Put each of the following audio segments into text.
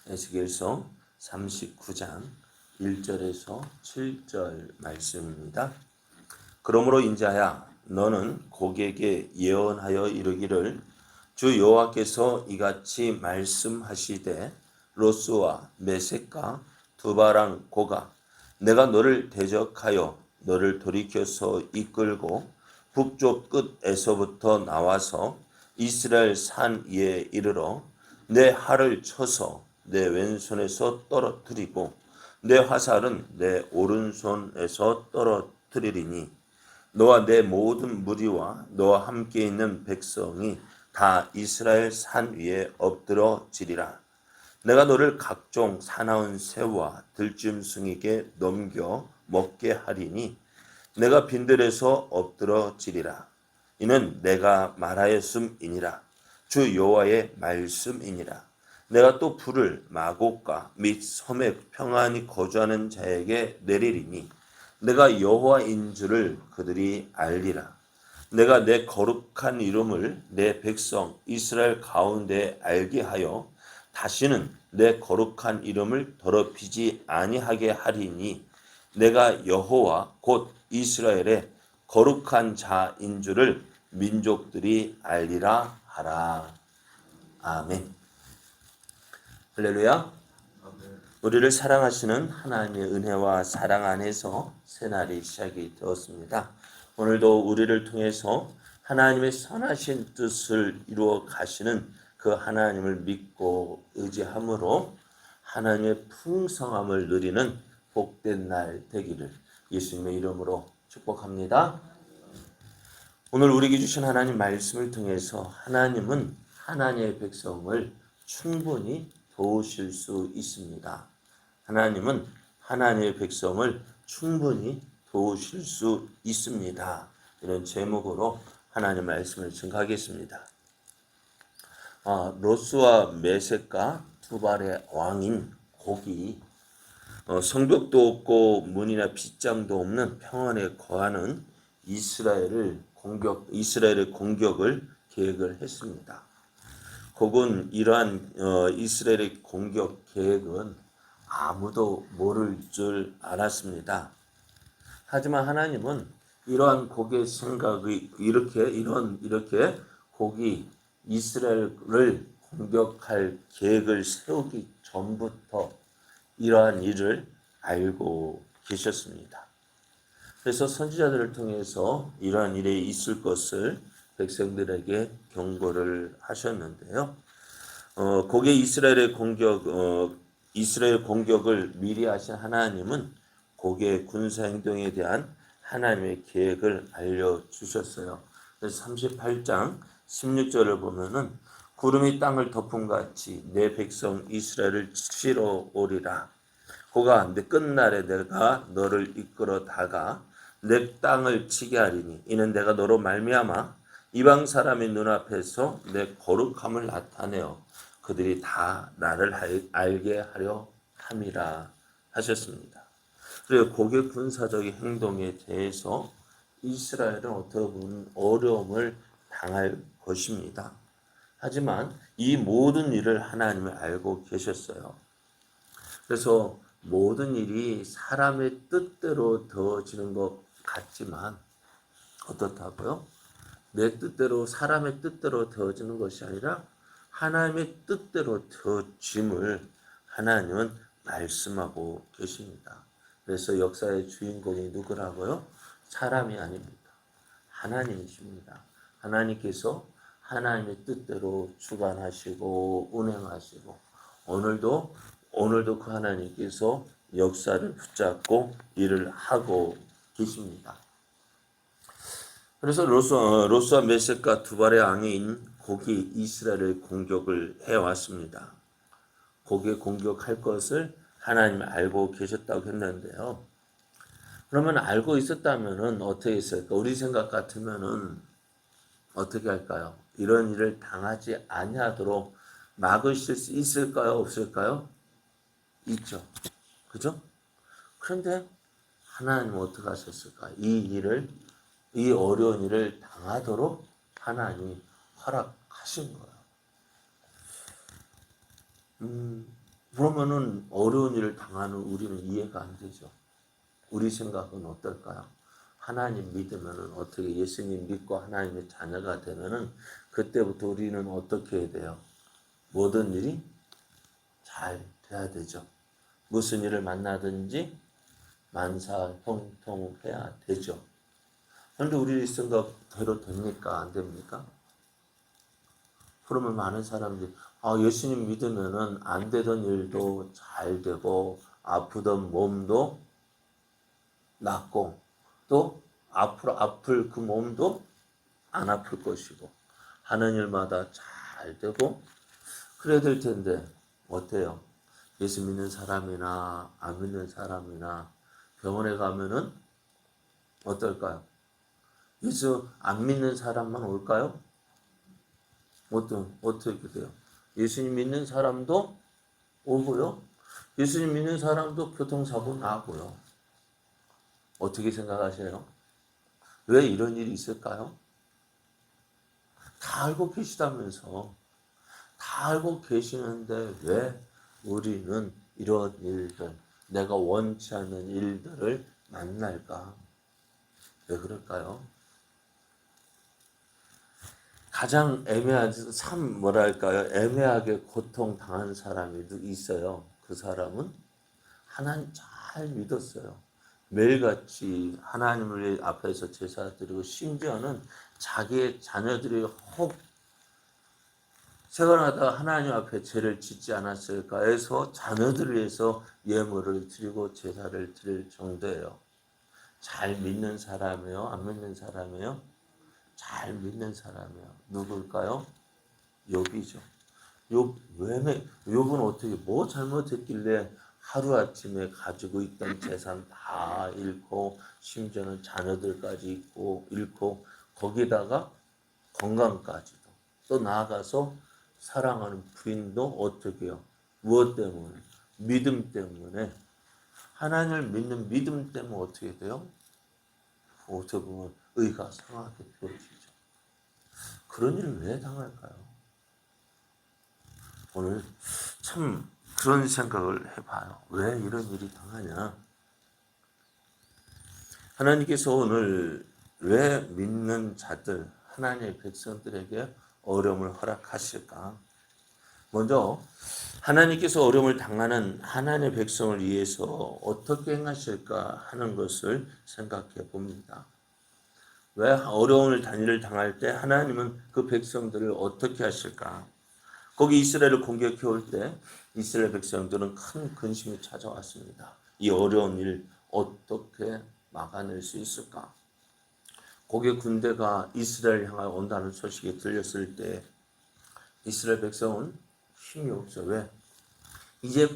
에스겔서 39장 1절에서 7절 말씀입니다. 그러므로 인자야 너는 고객에게 예언하여 이르기를 주 여호와께서 이같이 말씀하시되 로스와 메섹과 두바랑 고가 내가 너를 대적하여 너를 돌이켜서 이끌고 북쪽 끝에서부터 나와서 이스라엘 산 위에 이르러 내 활을 쳐서 내 왼손에서 떨어뜨리고 내 화살은 내 오른손에서 떨어뜨리리니 너와 내 모든 무리와 너와 함께 있는 백성이 다 이스라엘 산 위에 엎드러지리라. 내가 너를 각종 사나운 새와 들짐승에게 넘겨 먹게 하리니 내가 빈들에서 엎드러지리라. 이는 내가 말하였음이니라. 주 여호와의 말씀이니라. 내가 또 불을 마곡과 및 섬에 평안히 거주하는 자에게 내리리니 내가 여호와인 줄을 그들이 알리라. 내가 내 거룩한 이름을 내 백성 이스라엘 가운데 알게 하여 다시는 내 거룩한 이름을 더럽히지 아니하게 하리니 내가 여호와 곧 이스라엘의 거룩한 자인 줄을 민족들이 알리라 하라. 아멘. 할렐루야. 우리를 사랑하시는 하나님의 은혜와 사랑 안에서 새날이 시작이 되었습니다. 오늘도 우리를 통해서 하나님의 선하신 뜻을 이루어 가시는 그 하나님을 믿고 의지함으로 하나님의 풍성함을 누리는 복된 날 되기를 예수님의 이름으로 축복합니다. 오늘 우리에게 주신 하나님 말씀을 통해서 하나님은 하나님의 백성을 충분히 도우실 수 있습니다. 하나님은 하나님의 백성을 충분히 도우실 수 있습니다. 이런 제목으로 하나님 말씀을 증거하겠습니다. 로스와 메섹과 두발의 왕인 곡이 성벽도 없고 문이나 빗장도 없는 평안에 거하는 이스라엘의 공격을 계획을 했습니다. 곡은 이러한 이스라엘의 공격 계획은 아무도 모를 줄 알았습니다. 하지만 하나님은 이러한 곡의 생각이 이렇게 곡이 이스라엘을 공격할 계획을 세우기 전부터 이러한 일을 알고 계셨습니다. 그래서 선지자들을 통해서 이러한 일이 있을 것을 백성들에게 경고를 하셨는데요. 곡의 이스라엘 공격을 미리 하신 하나님은 곡의 군사 행동에 대한 하나님의 계획을 알려주셨어요. 그래서 38장 16절을 보면은 구름이 땅을 덮음같이 내 백성 이스라엘을 치러 오리라. 고가 내 끝날에 내가 너를 이끌어 다가 내 땅을 치게 하리니 이는 내가 너로 말미암아 이방 사람의 눈앞에서 내 거룩함을 나타내어 그들이 다 나를 알게 하려 함이라 하셨습니다. 그리고 곡의 군사적인 행동에 대해서 이스라엘은 어떻게 보면 어려움을 당할 것입니다. 하지만 이 모든 일을 하나님이 알고 계셨어요. 그래서 모든 일이 사람의 뜻대로 되어지는 것 같지만 어떻다고요? 내 뜻대로 사람의 뜻대로 되어지는 것이 아니라 하나님의 뜻대로 되어짐을 하나님은 말씀하고 계십니다. 그래서 역사의 주인공이 누구라고요? 사람이 아닙니다. 하나님이십니다. 하나님께서 하나님의 뜻대로 주관하시고 운행하시고 오늘도 그 하나님께서 역사를 붙잡고 일을 하고 계십니다. 그래서 로스와 메섹과 두발의 왕인 곡이 이스라엘의 공격을 해왔습니다. 곡에 공격할 것을 하나님이 알고 계셨다고 했는데요. 그러면 알고 있었다면 어떻게 했을까? 우리 생각 같으면은 어떻게 할까요? 이런 일을 당하지 아니하도록 막으실 수 있을까요? 없을까요? 있죠. 그죠? 그런데 하나님은 어떻게 하셨을까? 이 어려운 일을 당하도록 하나님이 허락하신 거예요. 그러면은 어려운 일을 당하는 우리는 이해가 안 되죠. 우리 생각은 어떨까요? 하나님 믿으면은 어떻게 예수님 믿고 하나님의 자녀가 되면은 그때부터 우리는 어떻게 해야 돼요? 모든 일이 잘 돼야 되죠. 무슨 일을 만나든지 만사형통해야 되죠. 그런데 우리 생각대로 됩니까? 안 됩니까? 그러면 많은 사람들이 예수님 믿으면은 안 되던 일도 잘 되고 아프던 몸도 낫고 또 앞으로 아플 그 몸도 안 아플 것이고 하는 일마다 잘 되고 그래야 될 텐데 어때요? 예수 믿는 사람이나 안 믿는 사람이나 병원에 가면은 어떨까요? 예수 안 믿는 사람만 올까요? 어떻게 돼요? 예수님 믿는 사람도 오고요. 예수님 믿는 사람도 교통사고 나고요. 어떻게 생각하세요? 왜 이런 일이 있을까요? 다 알고 계시다면서. 다 알고 계시는데 왜 우리는 이런 일들, 내가 원치 않는 일들을 만날까? 왜 그럴까요? 가장 참 뭐랄까요? 애매하게 고통당한 사람이 있어요. 그 사람은 하나님 잘 믿었어요. 매일같이 하나님을 앞에서 제사 드리고 심지어는 자기의 자녀들이 혹 생활하다 하나님 앞에 죄를 짓지 않았을까 해서 자녀들을 위해서 예물을 드리고 제사를 드릴 정도예요. 잘 믿는 사람이요? 안 믿는 사람이요? 잘 믿는 사람이요. 누굴까요? 욥이죠. 욥은 어떻게 뭐 잘못했길래 하루아침에 가지고 있던 재산 다 잃고 심지어는 자녀들까지 잃고 거기다가 건강까지도 또 나아가서 사랑하는 부인도 어떻게 해요? 무엇 때문에? 믿음 때문에 하나님을 믿는 믿음 때문에 어떻게 돼요? 어떻게 보면 의가 상하게 되어지죠. 그런 일을 왜 당할까요? 오늘 참 그런 생각을 해봐요. 왜 이런 일이 당하냐? 하나님께서 오늘 왜 믿는 자들, 하나님의 백성들에게 어려움을 허락하실까? 먼저 하나님께서 어려움을 당하는 하나님의 백성을 위해서 어떻게 행하실까 하는 것을 생각해 봅니다. 왜 어려움을 단위를 당할 때 하나님은 그 백성들을 어떻게 하실까? 거기 이스라엘을 공격해 올 때 이스라엘 백성들은 큰 근심이 찾아왔습니다. 이 어려운 일 어떻게 막아낼 수 있을까? 거기 군대가 이스라엘 향하여 온다는 소식이 들렸을 때 이스라엘 백성은 힘이 없어. 왜? 이제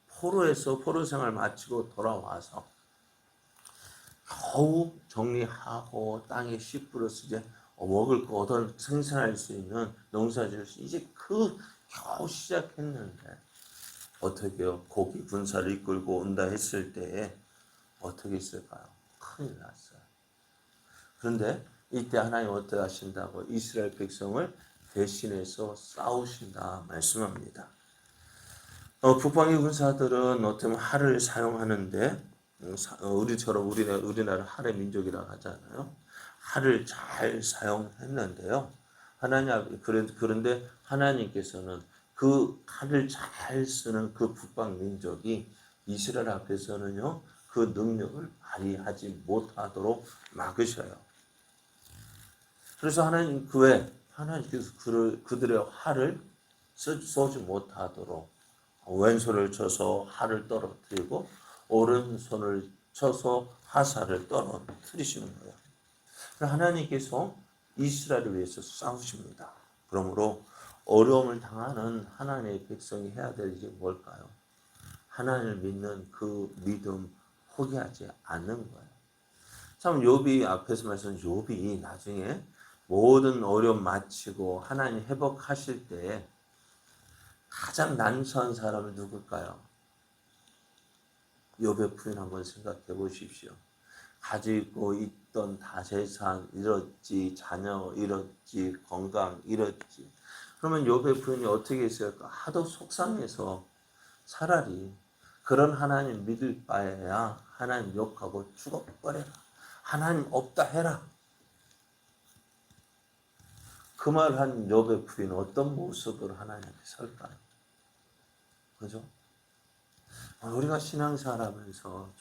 포로 생활 마치고 돌아와서 겨우 정리하고 땅에 씨 뿌려서 이제 먹을 거 얻어 생산할 수 있는 농사지을 수 이제 겨우 시작했는데 어떻게요? 고기 군사를 이끌고 온다 했을 때 어떻게 있을까요? 큰일 났어요. 그런데 이때 하나님 어떻게 하신다고 이스라엘 백성을 대신해서 싸우신다 말씀합니다. 북방의 군사들은 어쩌면 활을 사용하는데 우리처럼 우리나라 활의 민족이라고 하잖아요. 활을 잘 사용했는데요. 그런데 하나님께서는 그 칼을 잘 쓰는 그 북방 민족이 이스라엘 앞에서는요 그 능력을 발휘하지 못하도록 막으셔요. 그래서 하나님께서 그들의 활을 쏘지 못하도록 왼손을 쳐서 활을 떨어뜨리고 오른손을 쳐서 화살을 떨어뜨리시는 거예요. 하나님께서 이스라엘을 위해서 싸우십니다. 그러므로 어려움을 당하는 하나님의 백성이 해야 될 일이 뭘까요? 하나님을 믿는 그 믿음 포기하지 않는 거예요. 참 욥이 앞에서 말씀한 욥이 나중에 모든 어려움 마치고 하나님 회복하실 때 가장 난처한 사람은 누굴까요? 욥의 부인 한번 생각해 보십시오. 가지고 있던 다 재산 잃었지, 자녀 잃었지, 건강 잃었지. 그러면 욥의 부인이 어떻게 했을까? 하도 속상해서 차라리 그런 하나님 믿을 바에야 하나님 욕하고 죽어버려라. 하나님 없다 해라. 그 말 한 욥의 부인은 어떤 모습으로 하나님 앞에 설까요? 그죠? 우리가 신앙생활하면서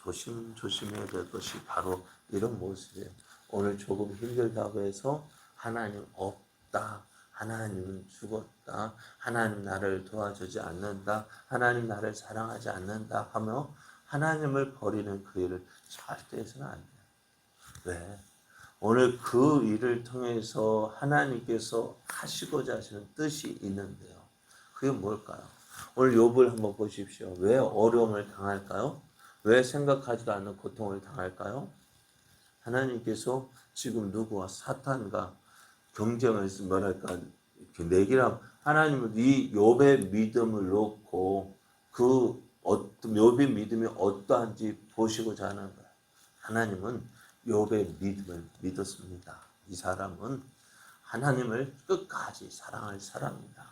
조심해야 될 것이 바로 이런 모습이에요. 오늘 조금 힘들다고 해서 하나님 없다. 하나님은 죽었다. 하나님 나를 도와주지 않는다. 하나님 나를 사랑하지 않는다 하며 하나님을 버리는 그 일을 절대 해서는 안 돼요. 왜? 오늘 그 일을 통해서 하나님께서 하시고자 하시는 뜻이 있는데요. 그게 뭘까요? 오늘 욥을 한번 보십시오. 왜 어려움을 당할까요? 왜 생각하지도 않는 고통을 당할까요? 하나님께서 지금 누구와 사탄과 경쟁을 뭐랄까 내기랑 하나님은 이 욥의 믿음을 놓고 그 어떤 욥의 믿음이 어떠한지 보시고자 하는 거예요. 하나님은 욥의 믿음을 믿었습니다. 이 사람은 하나님을 끝까지 사랑할 사람입니다.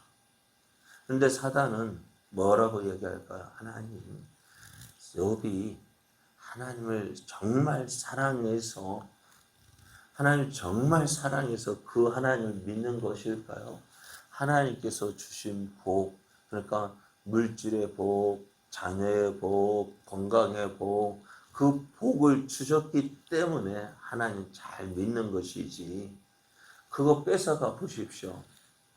그런데 사단은 뭐라고 얘기할까요? 하나님, 욥이 하나님을 정말 사랑해서 그 하나님을 믿는 것일까요? 하나님께서 주신 복, 그러니까 물질의 복, 자녀의 복, 건강의 복, 그 복을 주셨기 때문에 하나님 잘 믿는 것이지, 그거 뺏어가 보십시오.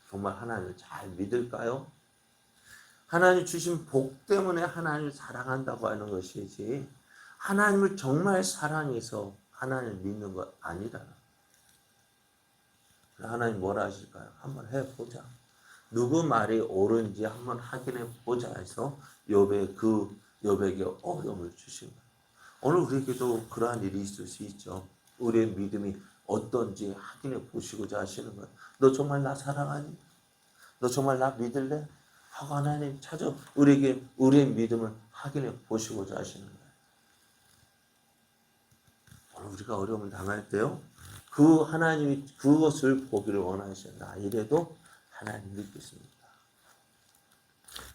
정말 하나님을 잘 믿을까요? 하나님 주신 복 때문에 하나님을 사랑한다고 하는 것이지, 하나님을 정말 사랑해서 하나님을 믿는 것 아니다. 하나님 뭐라 하실까요? 한번 해보자. 누구 말이 옳은지 한번 확인해 보자 해서 욥에게 어려움을 주신 거예요. 오늘 우리에게도 그러한 일이 있을 수 있죠. 우리의 믿음이 어떤지 확인해 보시고자 하시는 거예요. 너 정말 나 사랑하니? 너 정말 나 믿을래? 하고 하나님 찾아 우리에게 우리의 믿음을 확인해 보시고자 하시는 거예요. 오늘 우리가 어려움을 당할 때요, 그 하나님이 그것을 보기를 원하신다. 이래도 하나님 믿겠습니다.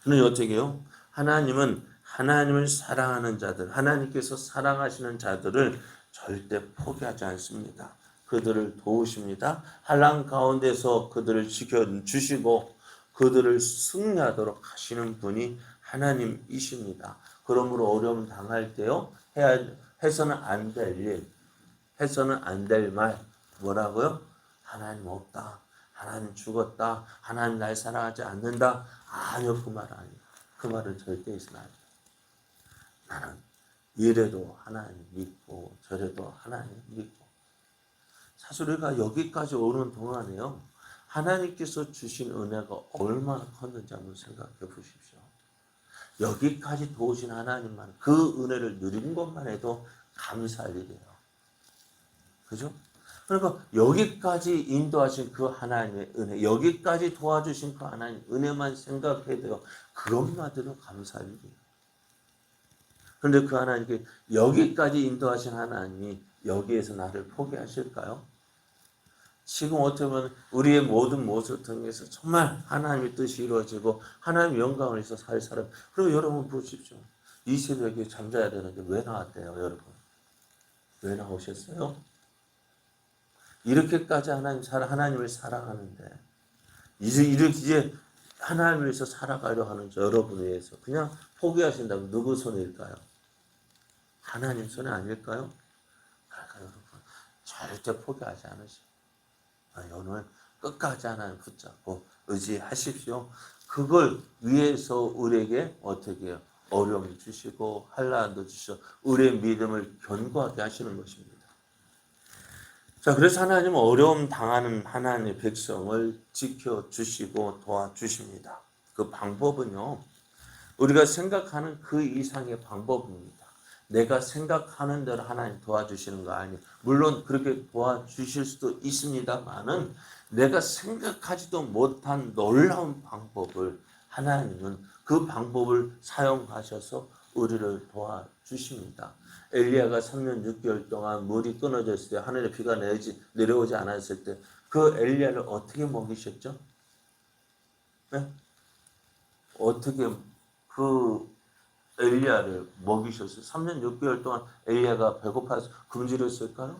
그는 어떻게 해요? 하나님은 하나님을 사랑하는 자들, 하나님께서 사랑하시는 자들을 절대 포기하지 않습니다. 그들을 도우십니다. 환난 가운데서 그들을 지켜주시고 그들을 승리하도록 하시는 분이 하나님이십니다. 그러므로 어려움 당할 때요, 해서는 안 될 일, 해서는 안 될 말, 뭐라고요? 하나님 없다. 하나님 죽었다. 하나님 날 사랑하지 않는다. 아니요, 그 말 아니에요. 그 말은 절대 있으면 안 돼요. 나는 이래도 하나님 믿고 저래도 하나님 믿고. 사실 우리가 여기까지 오는 동안에요, 하나님께서 주신 은혜가 얼마나 컸는지 한번 생각해 보십시오. 여기까지 도우신 하나님만, 그 은혜를 누린 것만 해도 감사할 일이에요. 그죠? 그러니까 여기까지 인도하신 그 하나님의 은혜, 여기까지 도와주신 그 하나님 은혜만 생각해도요, 그것만으로 감사할 일이에요. 그런데 그 하나님께 여기까지 인도하신 하나님이 여기에서 나를 포기하실까요? 지금 어떻게 보면 우리의 모든 모습을 통해서 정말 하나님의 뜻이 이루어지고 하나님의 영광을 위해서 살 사람. 그리고 여러분 보십시오. 이 새벽에 잠자야 되는데 왜 나왔대요, 여러분? 왜 나오셨어요? 이렇게까지 하나님을 사랑하는데 이제 하나님을 위해서 살아가려 하는 여러분을 위해서 그냥 포기하신다면 누구 손일까요? 하나님 손이 아닐까요? 그러니까 여러분 절대 포기하지 않으시고 오늘 끝까지 하나님 붙잡고 의지하십시오. 그걸 위해서 우리에게 어떻게 해요? 어려움을 주시고 환난도 주시고 우리의 믿음을 견고하게 하시는 것입니다. 자, 그래서 하나님은 어려움 당하는 하나님의 백성을 지켜주시고 도와주십니다. 그 방법은요, 우리가 생각하는 그 이상의 방법입니다. 내가 생각하는 대로 하나님 도와주시는 거 아니에요. 물론 그렇게 도와주실 수도 있습니다만은 내가 생각하지도 못한 놀라운 방법을 하나님은 그 방법을 사용하셔서 우리를 도와주십니다. 엘리야가 3년 6개월 동안 물이 끊어졌을 때 하늘에 비가 내려오지 않았을 때 그 엘리야를 어떻게 먹이셨죠? 네? 어떻게 그 엘리야를 먹이셨어요. 3년 6개월 동안 엘리야가 배고파서 굶주렸을까요?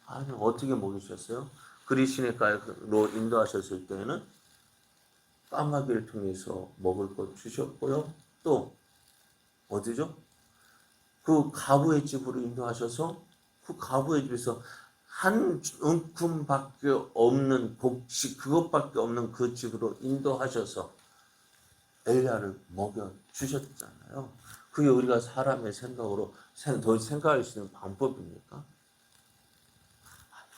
아니, 어떻게 먹이셨어요? 그리 시내가로 인도하셨을 때는 까마귀를 통해서 먹을 것 주셨고요. 또 어디죠? 그 가부의 집으로 인도하셔서 그 가부의 집에서 한 움큼밖에 없는 곡식, 그것밖에 없는 그 집으로 인도하셔서 엘리야를 먹여 주셨잖아요. 그게 우리가 사람의 생각으로 더 생각할 수 있는 방법입니까?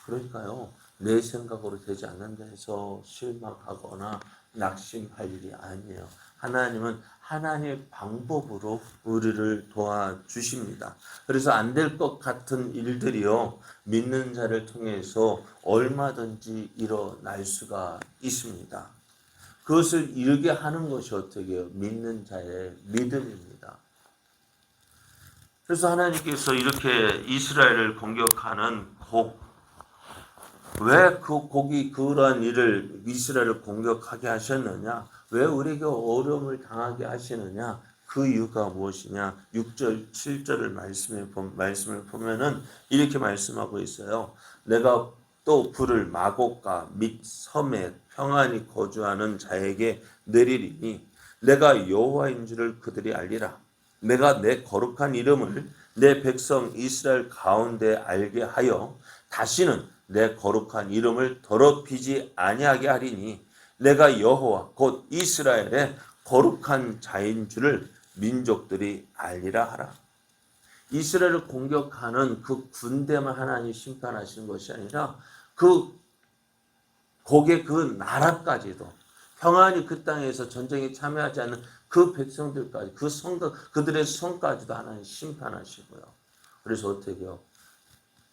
그러니까요, 내 생각으로 되지 않는다 해서 실망하거나 낙심할 일이 아니에요. 하나님은 하나님의 방법으로 우리를 도와주십니다. 그래서 안 될 것 같은 일들이요, 믿는 자를 통해서 얼마든지 일어날 수가 있습니다. 그것을 이루게 하는 것이 어떻게 해요? 믿는 자의 믿음입니다. 그래서 하나님께서 이렇게 이스라엘을 공격하는 왜 그 곡이 그러한 일을 이스라엘을 공격하게 하셨느냐? 왜 우리에게 어려움을 당하게 하시느냐? 그 이유가 무엇이냐? 6절, 7절을 말씀을 보면은 이렇게 말씀하고 있어요. 내가 또 불을 마곡과 및 섬에 평안히 거주하는 자에게 내리리니 내가 여호와인 줄을 그들이 알리라. 내가 내 거룩한 이름을 내 백성 이스라엘 가운데 알게 하여 다시는 내 거룩한 이름을 더럽히지 아니하게 하리니 내가 여호와 곧 이스라엘의 거룩한 자인 줄을 민족들이 알리라 하라. 이스라엘을 공격하는 그 군대만 하나님 심판하시는 것이 아니라 거기에 그 나라까지도 평안히 그 땅에서 전쟁에 참여하지 않는 그 백성들까지 그들의 성까지도 하나님 심판하시고요. 그래서 어떻게 해요?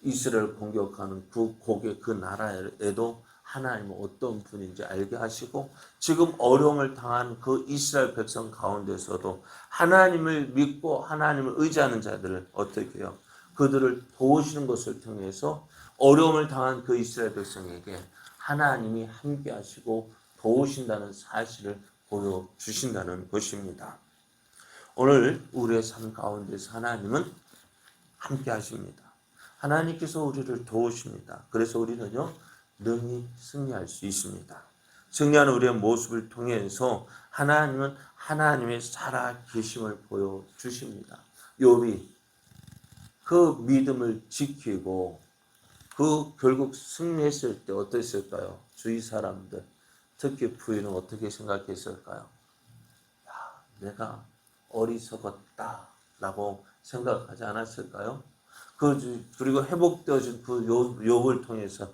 이스라엘 공격하는 그 곡의 그 나라에도 하나님은 어떤 분인지 알게 하시고 지금 어려움을 당한 그 이스라엘 백성 가운데서도 하나님을 믿고 하나님을 의지하는 자들을 어떻게 해요? 그들을 도우시는 것을 통해서 어려움을 당한 그 이스라엘 백성에게 하나님이 함께 하시고 도우신다는 사실을 보여주신다는 것입니다. 오늘 우리의 삶 가운데서 하나님은 함께 하십니다. 하나님께서 우리를 도우십니다. 그래서 우리는요, 능히 승리할 수 있습니다. 승리하는 우리의 모습을 통해서 하나님은 하나님의 살아계심을 보여주십니다. 욥이 그 믿음을 지키고 그 결국 승리했을 때 어땠을까요? 주위 사람들, 특히 부인은 어떻게 생각했을까요? 야, 내가 어리석었다라고 생각하지 않았을까요? 그리고 회복되어진 그 욥을 통해서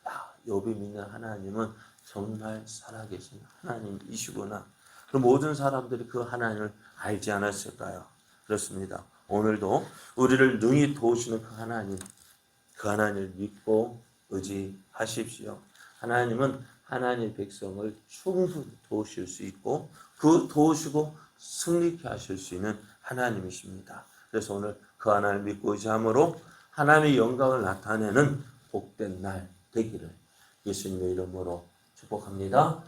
야, 욥이 믿는 하나님은 정말 살아계신 하나님이시구나. 그 모든 사람들이 그 하나님을 알지 않았을까요? 그렇습니다. 오늘도 우리를 능히 도우시는 그 하나님을 믿고 의지하십시오. 하나님은 하나님의 백성을 충분히 도우실 수 있고 그 도우시고 승리케 하실 수 있는 하나님이십니다. 그래서 오늘 그 하나님을 믿고 의지함으로 하나님의 영광을 나타내는 복된 날 되기를 예수님의 이름으로 축복합니다.